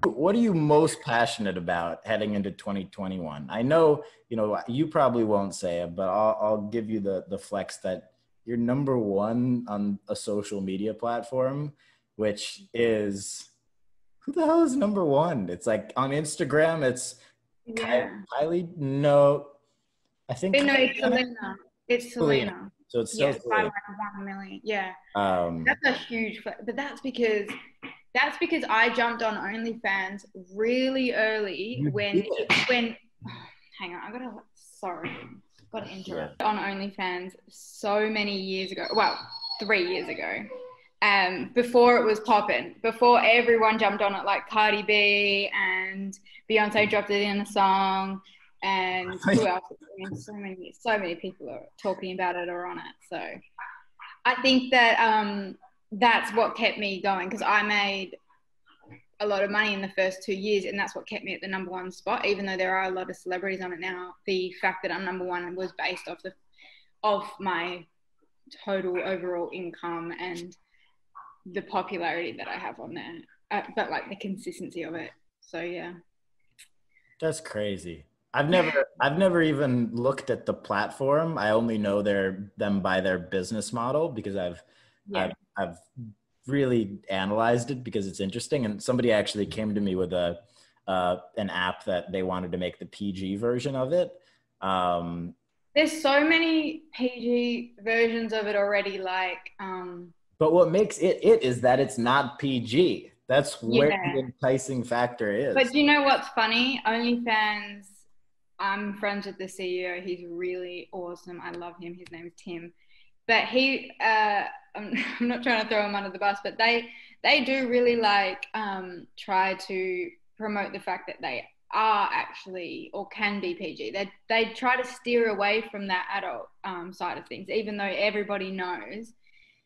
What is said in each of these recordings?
What are you most passionate about heading into 2021? I know, you probably won't say it, but I'll give you the flex that you're number one on a social media platform, which is, who the hell is number one? It's like on Instagram, it's Kylie. No, I think No, Kylie, it's Selena. It's Selena. So it's still Yeah, by Selena. like 1 million. Yeah, Um, that's a huge. But that's because I jumped on OnlyFans really early you did it. when. Hang on, gotta Yeah. interrupt. On OnlyFans so many years ago. Well, 3 years ago. Before it was popping, before everyone jumped on it, like Cardi B and Beyonce dropped it in a song, and who else? I mean, so many people are talking about it or on it. So I think that that's what kept me going, because I made a lot of money in the first 2 years, and that's what kept me at the number one spot. Even though there are a lot of celebrities on it now, the fact that I'm number one was based off my total overall income and the popularity that I have on there, but like the consistency of it. So yeah, That's crazy. I've never even looked at the platform. I only know them by their business model because I've really analyzed it because it's interesting. And somebody actually came to me with an app that they wanted to make the PG version of it. There's so many PG versions of it already. But what makes it is that it's not PG. That's where Yeah. the enticing factor is. But do you know what's funny? OnlyFans, I'm friends with the CEO. He's really awesome. I love him. His name's Tim. But I'm not trying to throw him under the bus, but they do really try to promote the fact that they are actually or can be PG. They try to steer away from that adult side of things, even though everybody knows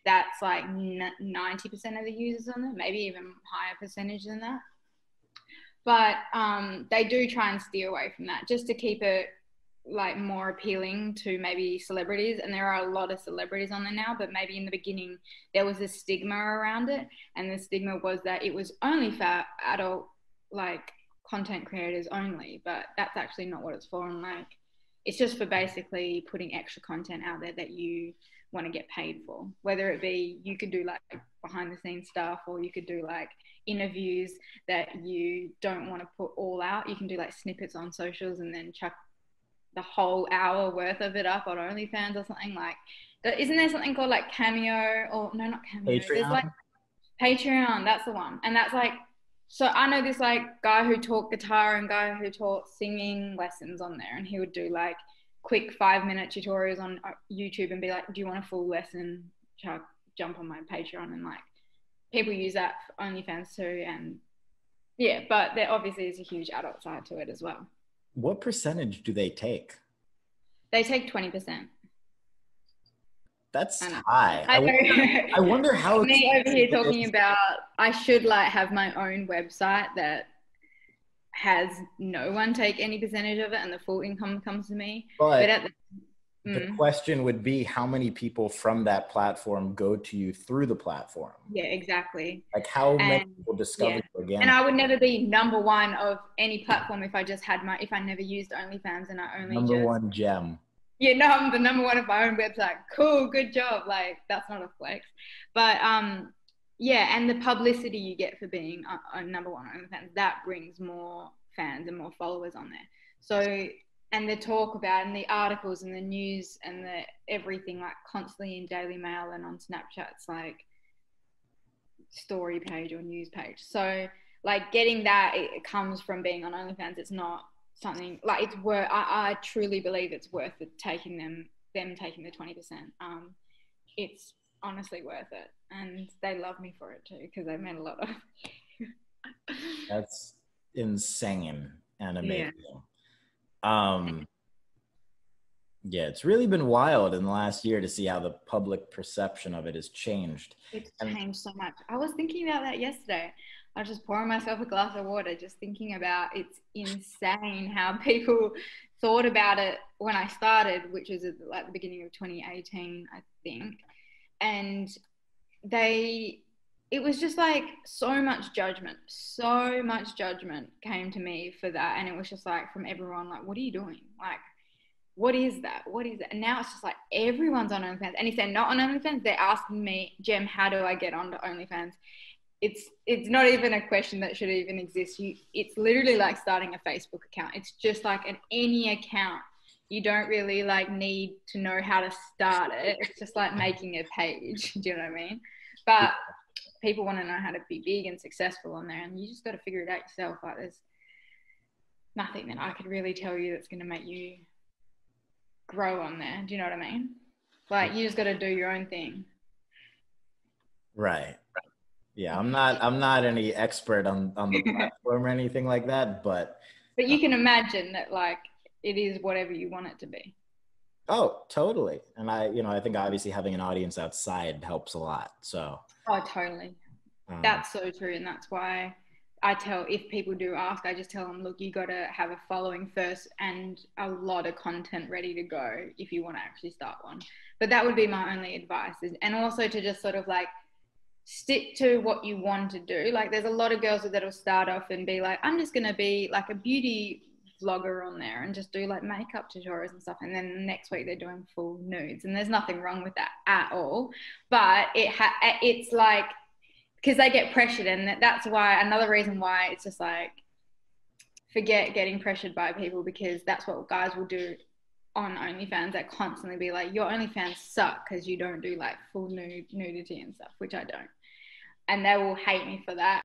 that's like 90% of the users on there, maybe even higher percentage than that. But they do try and steer away from that just to keep it like more appealing to maybe celebrities. And there are a lot of celebrities on there now, but maybe in the beginning there was a stigma around it, and the stigma was that it was only for adult like content creators only, but that's actually not what it's for. And like it's just for basically putting extra content out there that you want to get paid for, whether it be you could do like behind the scenes stuff, or you could do like interviews that you don't want to put all out. You can do like snippets on socials and then chuck the whole hour worth of it up on OnlyFans or something. Like, isn't there something called like Cameo, or no, not Cameo, Patreon? there's like Patreon, that's the one. And that's like, so I know this like guy who taught guitar and guy who taught singing lessons on there, and he would do like quick 5-minute tutorials on YouTube and be like, do you want a full lesson? Jump on my Patreon. And like people use that for OnlyFans too. And yeah, but there obviously is a huge adult side to it as well. What percentage do they take? They take 20%. That's high. I wonder how. Me over here talking about I should like have my own website that has no one take any percentage of it and the full income comes to me. But at the question would be, how many people from that platform go to you through the platform? Yeah, exactly. Like how many people discover you again? And I would never be number one of any platform if I just had if I never used OnlyFans and I only number one gem. Yeah, no, I'm the number one of my own website. Cool, good job. Like that's not a flex, but yeah, and the publicity you get for being a number one on OnlyFans, that brings more fans and more followers on there. So, and the talk about and the articles and the news and the everything like constantly in Daily Mail and on Snapchat's like story page or news page. So like getting that, it comes from being on OnlyFans. It's not something like it's worth. I truly believe it's worth it, taking them taking the 20%. It's honestly worth it, and they love me for it too because they've made a lot of. That's insane and amazing. Yeah, it's really been wild in the last year to see how the public perception of it has changed. It's changed so much. I was thinking about that yesterday. I was just pouring myself a glass of water, just thinking about it's insane how people thought about it when I started, which was at like the beginning of 2018, I think. And they it was just like so much judgment came to me for that. And it was just like from everyone, like, what are you doing? Like, what is that? What is it? And now it's just like everyone's on OnlyFans. And if they're not on OnlyFans, they're asking me, Jem, how do I get onto OnlyFans? It's not even a question that should even exist. It's literally like starting a Facebook account. It's just like any account. You don't really like need to know how to start it. It's just like making a page. Do you know what I mean? But people want to know how to be big and successful on there, and you just got to figure it out yourself. Like there's nothing that I could really tell you that's going to make you grow on there. Do you know what I mean? Like you just got to do your own thing. Right. Yeah, I'm not any expert on the platform or anything like that, but you can imagine that like it is whatever you want it to be. oh, totally. And I think obviously having an audience outside helps a lot. So Oh, totally. That's so true. And that's why I tell, if people do ask, I just tell them, look, you got to have a following first and a lot of content ready to go if you want to actually start one. But that would be my only advice. And also to just sort of like stick to what you want to do. Like there's a lot of girls that'll start off and be like, I'm just going to be like a beauty vlogger on there and just do like makeup tutorials and stuff, and then the next week they're doing full nudes, and there's nothing wrong with that at all, but it's like because they get pressured, and that's why another reason why it's just like forget getting pressured by people, because that's what guys will do on OnlyFans. That constantly be like, your OnlyFans suck because you don't do like full nudity and stuff, which I don't, and they will hate me for that.